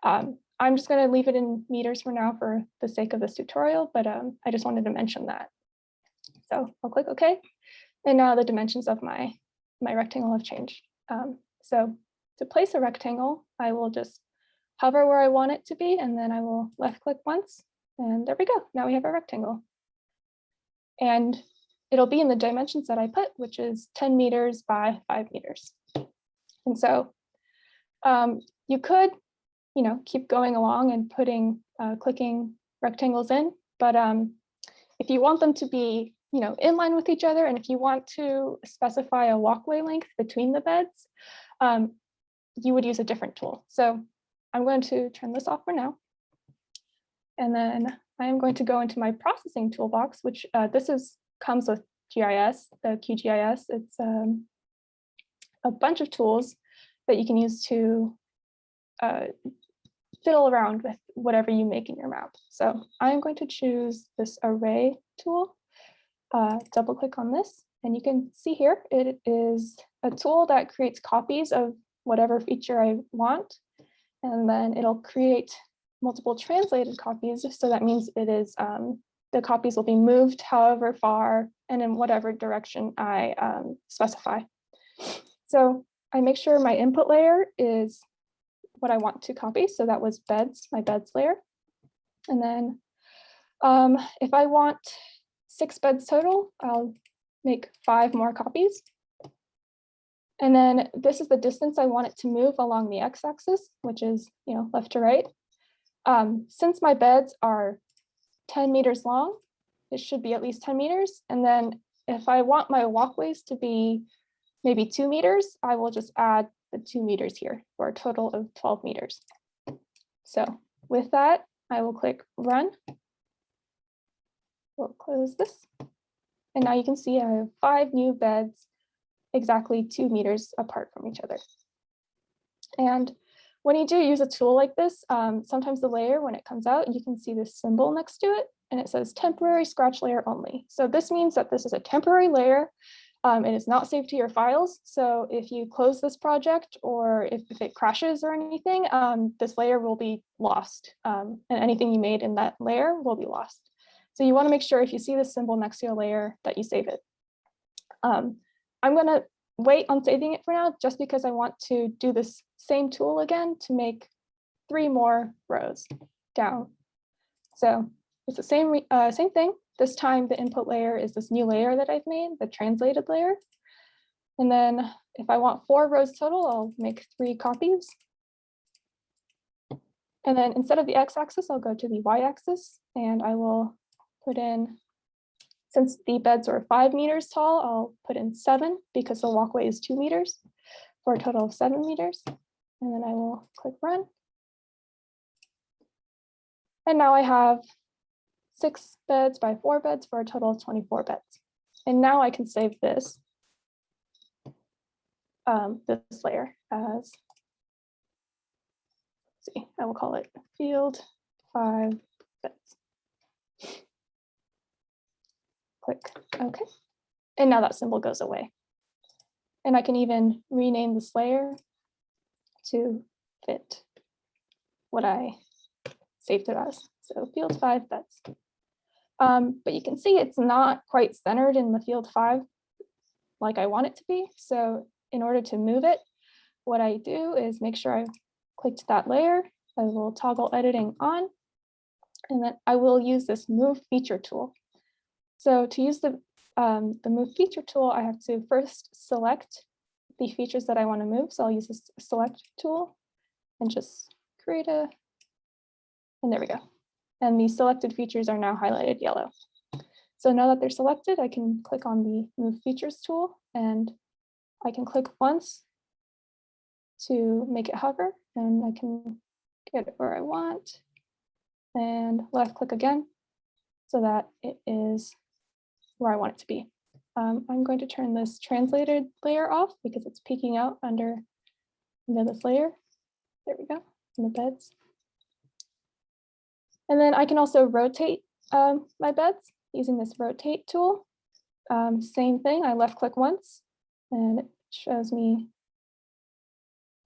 [SPEAKER 2] I'm just going to leave it in meters for now for the sake of this tutorial, but I just wanted to mention that. So I'll click OK. And now the dimensions of my rectangle have changed. So to place a rectangle, I will just hover where I want it to be, and then I will left click once, and there we go. Now we have a rectangle. And it'll be in the dimensions that I put, which is 10 meters by 5 meters. And so you could, keep going along and clicking rectangles in, but if you want them to be in line with each other, and if you want to specify a walkway length between the beds, you would use a different tool. So I'm going to turn this off for now. And then I am going to go into my processing toolbox, which comes with GIS, the QGIS. It's a bunch of tools that you can use to fiddle around with whatever you make in your map. So I'm going to choose this array tool. Double click on this, and you can see here it is a tool that creates copies of whatever feature I want, and then it'll create multiple translated copies. So that means it is the copies will be moved however far and in whatever direction I specify. So I make sure my input layer is what I want to copy. So that was beds, my beds layer. And then if I want 6 beds total, I'll make 5 more copies. And then this is the distance I want it to move along the x-axis, which is left to right. Since my beds are 10 meters long, it should be at least 10 meters. And then if I want my walkways to be maybe 2 meters, I will just add the 2 meters here for a total of 12 meters. So with that, I will click run. We'll close this. And now you can see I have 5 new beds exactly 2 meters apart from each other. And when you do use a tool like this, sometimes the layer, when it comes out, you can see this symbol next to it, and it says temporary scratch layer only. So this means that this is a temporary layer. It is not saved to your files. So if you close this project, or if it crashes or anything, this layer will be lost, and anything you made in that layer will be lost. So you want to make sure if you see this symbol next to a layer that you save it. I'm going to wait on saving it for now, just because I want to do this same tool again to make 3 more rows down. So it's the same thing. This time the input layer is this new layer that I've made, the translated layer. And then if I want 4 rows total, I'll make 3 copies. And then instead of the x-axis, I'll go to the y-axis, and I will put in, since the beds are 5 meters tall, I'll put in 7 because the walkway is 2 meters for a total of 7 meters. And then I will click run. And now I have 6 beds by 4 beds for a total of 24 beds. And now I can save this, this layer as, let's see, I will call it field 5 beds. Click OK. And now that symbol goes away. And I can even rename this layer to fit what I saved it as. So field 5 beds. But you can see it's not quite centered in the field 5 like I want it to be. So in order to move it, what I do is make sure I've clicked that layer. I will toggle editing on, and then I will use this move feature tool. So to use the move feature tool, I have to first select the features that I want to move. So I'll use this select tool and just create a, and there we go. And these selected features are now highlighted yellow. So now that they're selected, I can click on the move features tool, and I can click once to make it hover, and I can get it where I want, and left click again so that it is where I want it to be. I'm going to turn this translated layer off because it's peeking out under this layer. There we go, in the beds. And then I can also rotate my beds using this rotate tool. Same thing, I left click once and it shows me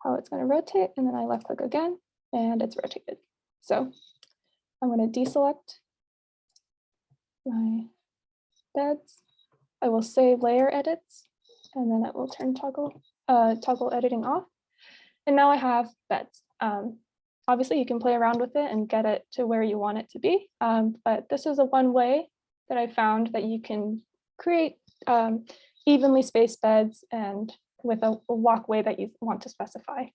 [SPEAKER 2] how it's going to rotate, and then I left click again and it's rotated. So I'm going to deselect my beds. I will save layer edits, and then it will turn toggle editing off. And now I have beds. Obviously, you can play around with it and get it to where you want it to be. But this is one way that I found that you can create evenly spaced beds and with a walkway that you want to specify.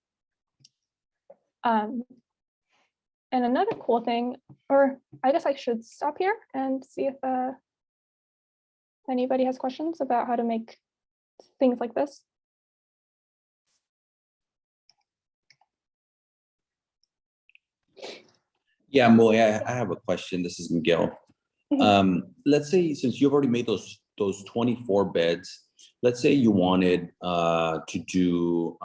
[SPEAKER 2] And another cool thing, or I guess I should stop here and see if anybody has questions about how to make things like this.
[SPEAKER 4] Yeah, Moy, I have a question. This is Miguel. Let's say, since you've already made those 24 beds, let's say you wanted to do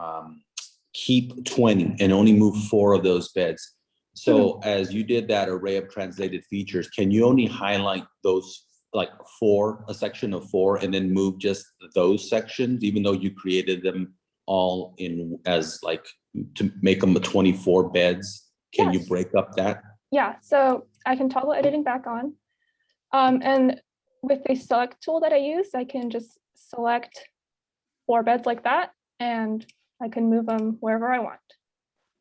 [SPEAKER 4] keep 20 and only move 4 of those beds. So as you did that array of translated features, can you only highlight those like 4, a section of 4, and then move just those sections, even though you created them all in as like to make them 24 beds? Can you break up that?
[SPEAKER 2] Yeah, so I can toggle editing back on. And with the select tool that I use, I can just select 4 beds like that, and I can move them wherever I want.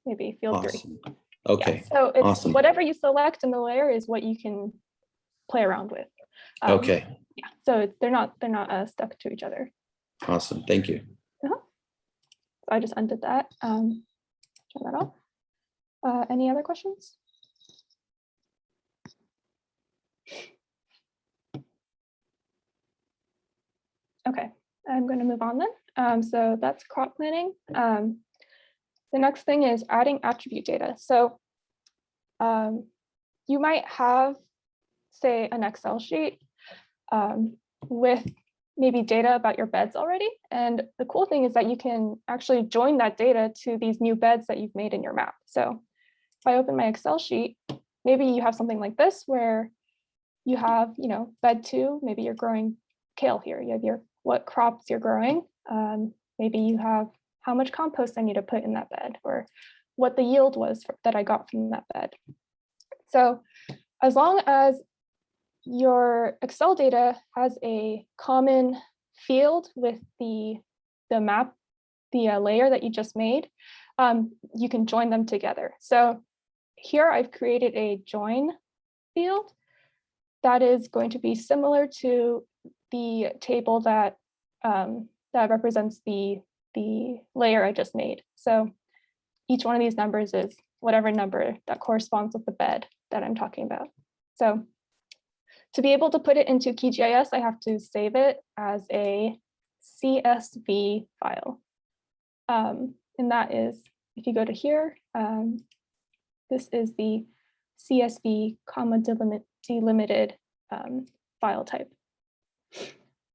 [SPEAKER 2] Maybe field 3.
[SPEAKER 4] Okay.
[SPEAKER 2] Yeah, so it's
[SPEAKER 4] awesome.
[SPEAKER 2] Whatever you select in the layer is what you can play around with.
[SPEAKER 4] Okay.
[SPEAKER 2] Yeah, so they're not stuck to each other.
[SPEAKER 4] Awesome. Thank you.
[SPEAKER 2] So I just undid that. Turn that off. Any other questions? Okay, I'm going to move on then. So that's crop planning. The next thing is adding attribute data. So you might have, say, an Excel sheet with maybe data about your beds already. And the cool thing is that you can actually join that data to these new beds that you've made in your map. So if I open my Excel sheet, maybe you have something like this where you have, bed 2, maybe you're growing kale here. You have what crops you're growing. Maybe you have how much compost I need to put in that bed, or what the yield was that I got from that bed. So as long as your Excel data has a common field with the map, the layer that you just made, you can join them together. So here I've created a join field that is going to be similar to the table that represents the layer I just made. So each one of these numbers is whatever number that corresponds with the bed that I'm talking about. So to be able to put it into QGIS, I have to save it as a CSV file. And that is, if you go to here, this is the CSV comma delimited file type.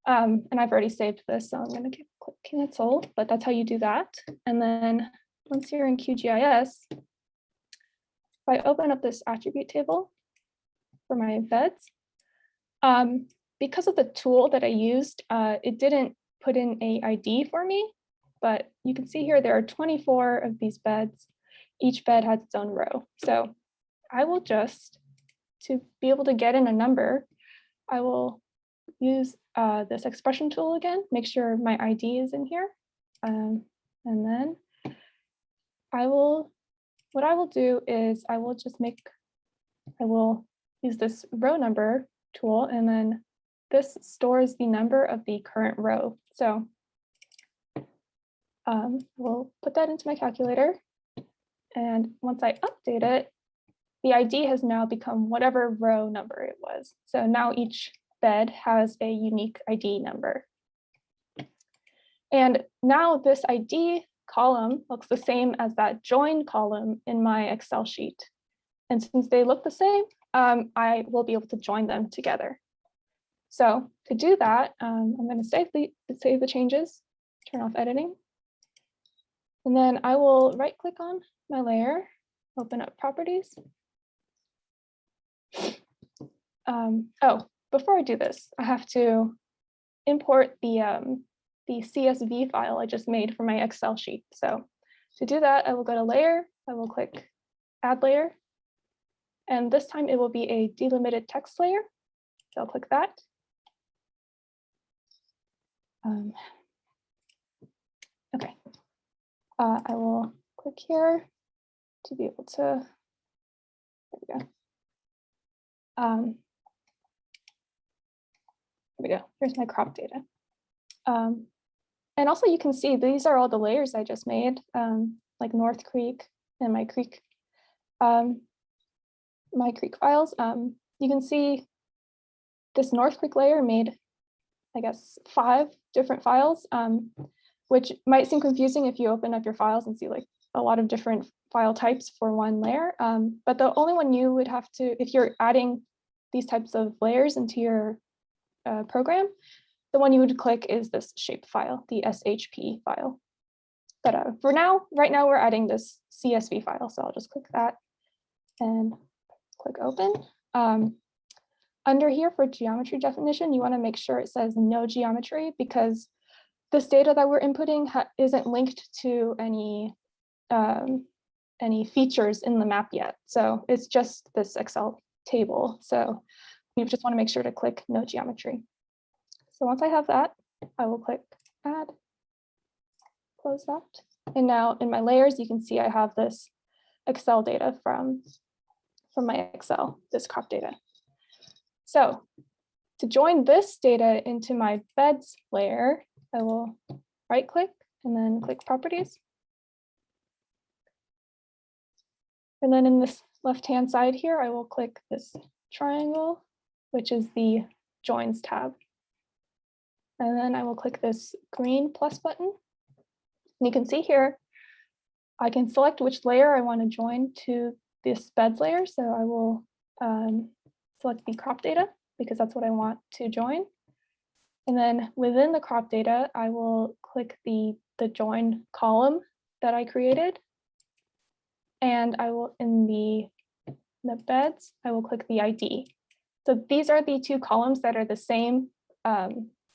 [SPEAKER 2] And I've already saved this, so I'm going to click cancel, but that's how you do that. And then once you're in QGIS, if I open up this attribute table for my beds, because of the tool that I used, it didn't put in a ID for me, but you can see here there are 24 of these beds. Each bed has its own row. So I will just, to be able to get in a number, I will use this expression tool again, make sure my ID is in here. And then what I will do is I will use this row number tool, and then this stores the number of the current row. So we'll put that into my calculator. And once I update it, the ID has now become whatever row number it was. So now each bed has a unique ID number. And now this ID column looks the same as that join column in my Excel sheet. And since they look the same, I will be able to join them together. So to do that, I'm going to save the changes, turn off editing. And then I will right click on my layer, open up properties. Oh, before I do this, I have to import the CSV file I just made for my Excel sheet. So to do that, I will go to layer, I will click add layer. And this time it will be a delimited text layer. So I'll click that. Okay. I will click here to be able to, there we go. Here we go, here's my crop data. And also you can see these are all the layers I just made, like North Creek and my Creek files. You can see this North Creek layer made, I guess, 5 different files, which might seem confusing if you open up your files and see like a lot of different file types for one layer. But the only one you would have to, if you're adding these types of layers into your program, the one you would click is this shape file, the SHP file. But for now, right now we're adding this CSV file. So I'll just click that and click open. Under here for geometry definition, you want to make sure it says no geometry, because this data that we're inputting isn't linked to any features in the map yet. So it's just this Excel table. So we just want to make sure to click no geometry. So once I have that, I will click add, close that. And now in my layers, you can see I have this Excel data from my Excel, this crop data. So to join this data into my beds layer, I will right click and then click properties. And then in this left-hand side here, I will click this triangle, which is the joins tab. And then I will click this green plus button. And you can see here, I can select which layer I want to join to this beds layer. So I will select the crop data because that's what I want to join. And then within the crop data, I will click the join column that I created. And I will, in the beds, I will click the ID. So these are the 2 columns that are the same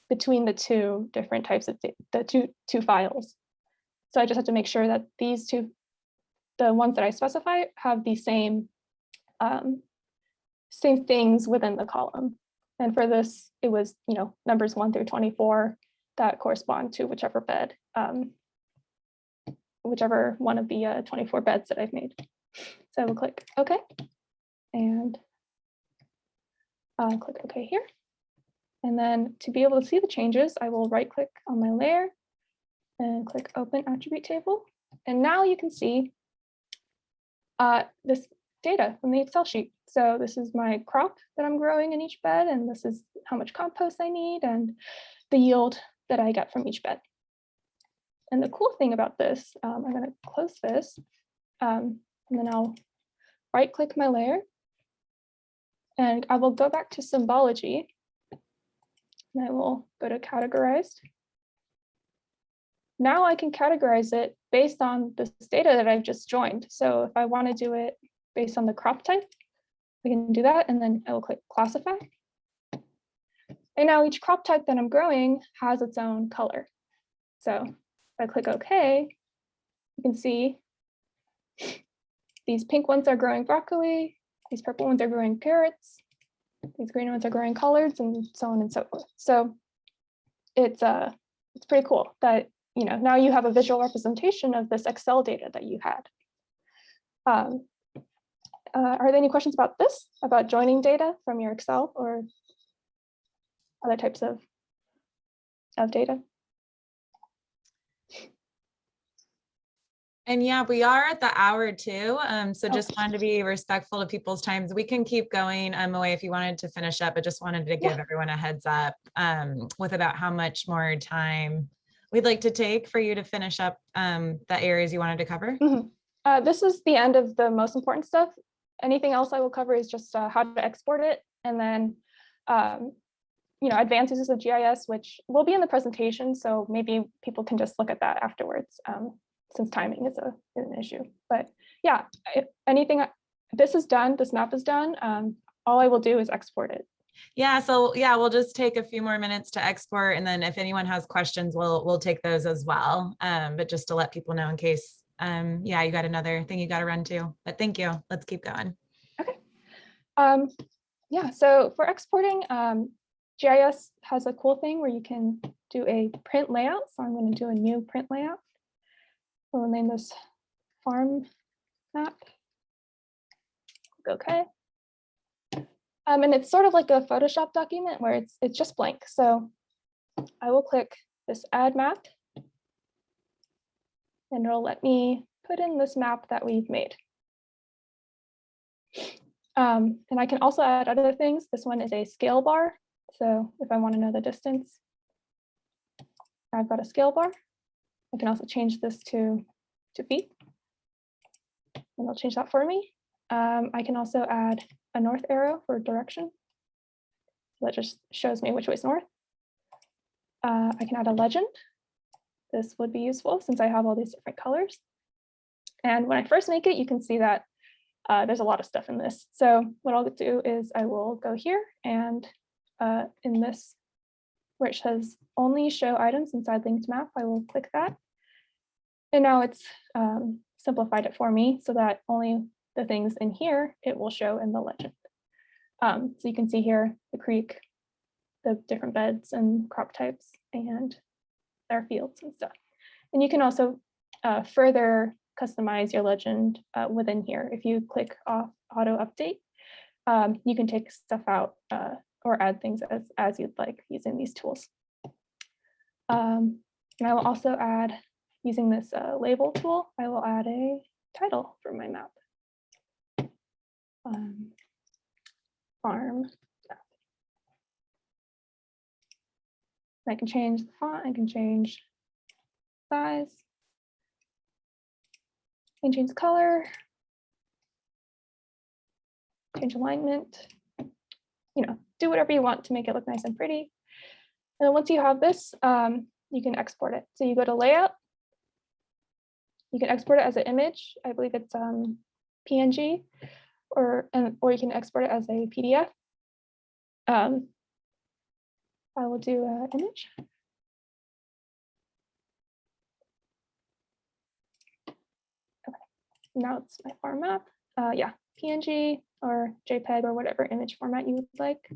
[SPEAKER 2] between the 2 different types of the two files. So I just have to make sure that these 2, the ones that I specify, have the same things within the column. And for this, it was, numbers 1 through 24 that correspond to whichever bed, whichever one of the 24 beds that I've made. So I will click OK and click OK here. And then to be able to see the changes, I will right click on my layer and click Open Attribute Table. And now you can see this data from the Excel sheet. So this is my crop that I'm growing in each bed, and this is how much compost I need and the yield that I get from each bed. And the cool thing about this, I'm going to close this, and then I'll right click my layer, and I will go back to symbology. And I will go to categorized. Now I can categorize it based on this data that I've just joined. So if I want to do it based on the crop type, I can do that, and then I will click classify. And now each crop type that I'm growing has its own color. So if I click OK, you can see these pink ones are growing broccoli, these purple ones are growing carrots, these green ones are growing collards, and so on and so forth. So it's pretty cool that now you have a visual representation of this Excel data that you had. Are there any questions about this, about joining data from your Excel or other types of data?
[SPEAKER 1] And yeah, we are at the hour too. So just wanted to be respectful to people's times. We can keep going away if you wanted to finish up, but just wanted to give everyone a heads up with about how much more time we'd like to take for you to finish up the areas you wanted to cover.
[SPEAKER 2] Mm-hmm. This is the end of the most important stuff. Anything else I will cover is just how to export it, and then advanced uses of GIS, which will be in the presentation. So maybe people can just look at that afterwards, since timing is an issue. But yeah, this is done, this map is done. All I will do is export it.
[SPEAKER 1] Yeah, so yeah, we'll just take a few more minutes to export, and then if anyone has questions, we'll take those as well. But just to let people know in case, yeah, you got another thing you got to run to. But thank you. Let's keep going.
[SPEAKER 2] Okay. Yeah, so for exporting, GIS has a cool thing where you can do a print layout. So I'm going to do a new print layout. We'll name this farm map. Okay. And it's sort of like a Photoshop document where it's just blank. So I will click this add map, and it'll let me put in this map that we've made. And I can also add other things. This one is a scale bar. So if I want to know the distance, I've got a scale bar. I can also change this to feet, and it'll change that for me. I can also add a north arrow for direction. So that just shows me which way is north. I can add a legend. This would be useful since I have all these different colors. And when I first make it, you can see that there's a lot of stuff in this. So what I'll do is I will go here, and in this where it says only show items inside linked map, I will click that. And now it's simplified it for me so that only the things in here it will show in the legend. So you can see here the creek, the different beds and crop types, and their fields and stuff. And you can also further customize your legend within here. If you click off auto update, you can take stuff out or add things as you'd like using these tools. And I will also add, using this label tool, I will add a title for my map. Farm map. I can change the font, I can change size, I can change color, change alignment, do whatever you want to make it look nice and pretty. And then once you have this, you can export it. So you go to layout, you can export it as an image. I believe it's PNG, or you can export it as a PDF. I will do an image. Okay, now it's my farm map. Yeah, PNG or JPEG or whatever image format you would like,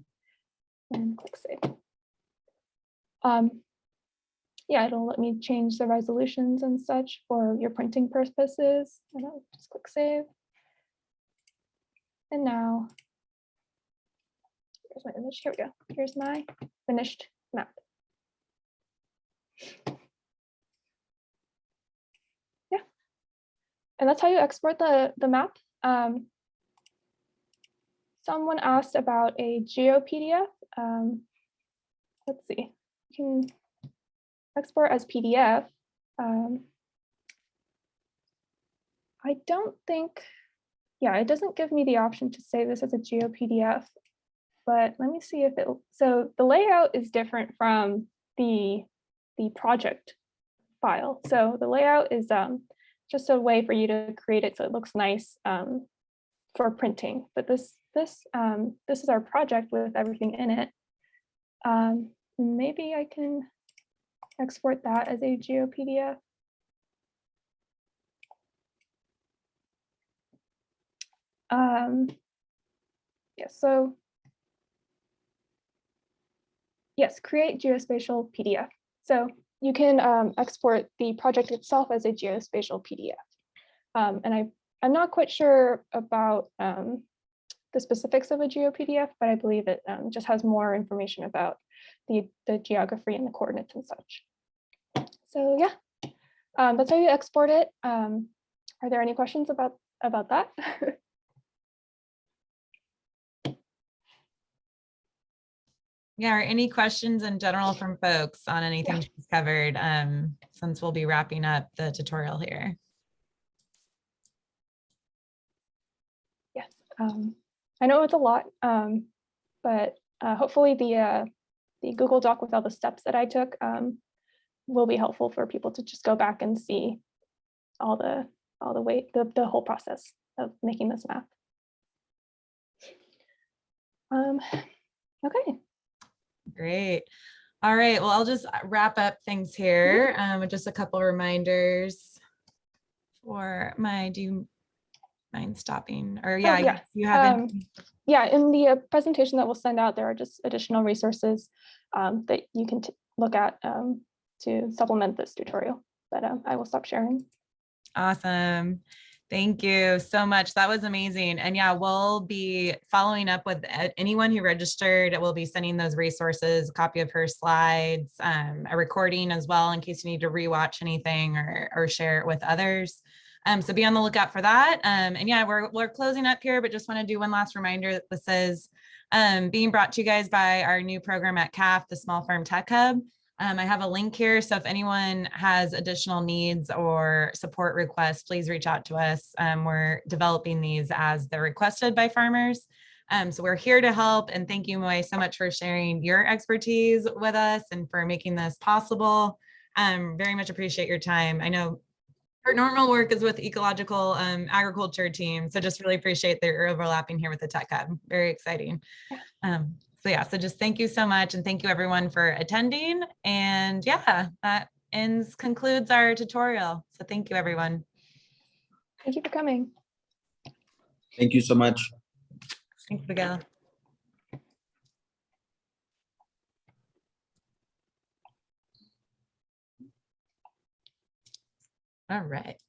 [SPEAKER 2] and click save. Yeah, it'll let me change the resolutions and such for your printing purposes. And I'll just click save. And now, here's my image. Here we go. Here's my finished map. Yeah, and that's how you export the map. Someone asked about a GeoPDF. Let's see. You can export as PDF. I don't think, yeah, it doesn't give me the option to save this as a GeoPDF, but let me see if it, so the layout is different from the project file. So the layout is just a way for you to create it so it looks nice for printing. But this is our project with everything in it. Maybe I can export that as a GeoPDF. Yeah, so yes, create geospatial PDF. So you can export the project itself as a geospatial PDF. And I'm not quite sure about the specifics of a GeoPDF, but I believe it just has more information about the geography and the coordinates and such. So yeah, that's how you export it. Are there any questions about that?
[SPEAKER 1] Yeah, or any questions in general from folks on anything she's covered, since we'll be wrapping up the tutorial here. Yes,
[SPEAKER 2] I know it's a lot, but hopefully the Google Doc with all the steps that I took will be helpful for people to just go back and see all the whole process of making this map. Okay.
[SPEAKER 1] Great. All right. Well, I'll just wrap up things here with just a couple reminders for do you mind stopping? Or yeah,
[SPEAKER 2] yeah.
[SPEAKER 1] You haven't.
[SPEAKER 2] Yeah, in the presentation that we'll send out, there are just additional resources that you can look at to supplement this tutorial, but I will stop sharing.
[SPEAKER 1] Awesome. Thank you so much. That was amazing. And yeah, we'll be following up with anyone who registered. We'll be sending those resources, a copy of her slides, a recording as well, in case you need to rewatch anything or share it with others. So be on the lookout for that. And yeah, we're closing up here, but just want to do one last reminder that this is being brought to you guys by our new program at CAFF, the Small Farm Tech Hub. I have a link here, so if anyone has additional needs or support requests, please reach out to us. We're developing these as they're requested by farmers. So we're here to help, and thank you, Moy, so much for sharing your expertise with us and for making this possible. Very much appreciate your time. I know our normal work is with ecological agriculture team, so just really appreciate that you're overlapping here with the Tech Hub. Very exciting. So yeah, so just thank you so much, and thank you everyone for attending. And yeah, that concludes our tutorial. So thank you, everyone.
[SPEAKER 2] Thank you for coming.
[SPEAKER 4] Thank you so much.
[SPEAKER 1] Thanks, Miguel. All right.